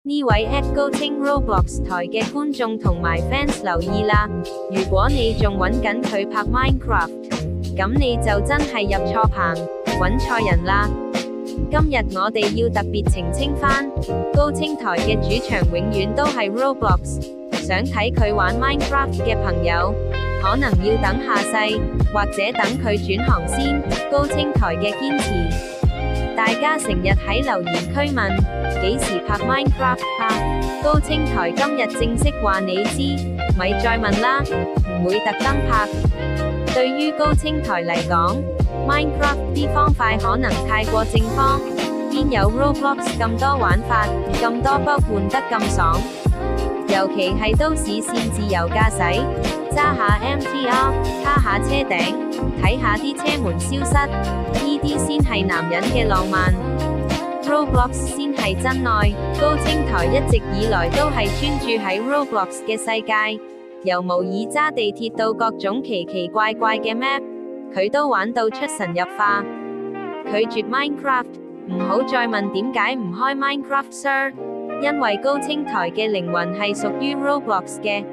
呢位 高清 Roblox 台嘅觀眾同埋 fans 留意啦，如果你仲揾緊佢拍 Minecraft，咁你就真係入錯棚，揾錯人啦。今日我哋要特別澄清返，高清台嘅主場永遠都係 Roblox，想睇佢玩 Minecraft 嘅朋友，可能要等下世，或者等佢轉行先。高清台嘅堅持。大家成日喺留言區問，幾時拍 Minecraft 拍？高清台今日正式話你知，咪再問啦，唔會特登拍。對於高清台嚟講，Minecraft 啲方塊可能太過正方，邊有 Roblox 咁多玩法，咁多 bug 換得咁爽？尤其係都市線自由駕駛，揸下 MTR， 趴下車頂，睇下啲車門消失，呢啲先係男人嘅浪漫。Roblox 先係真愛。高清台一直以來都係專注喺 Roblox 嘅世界，由模擬揸地鐵到各種奇奇怪怪嘅 map， 佢都玩到出神入化。拒絕 Minecraft， 唔好再問點解唔開 Minecraft Sir， 因為高清台嘅靈魂係屬於 Roblox 嘅。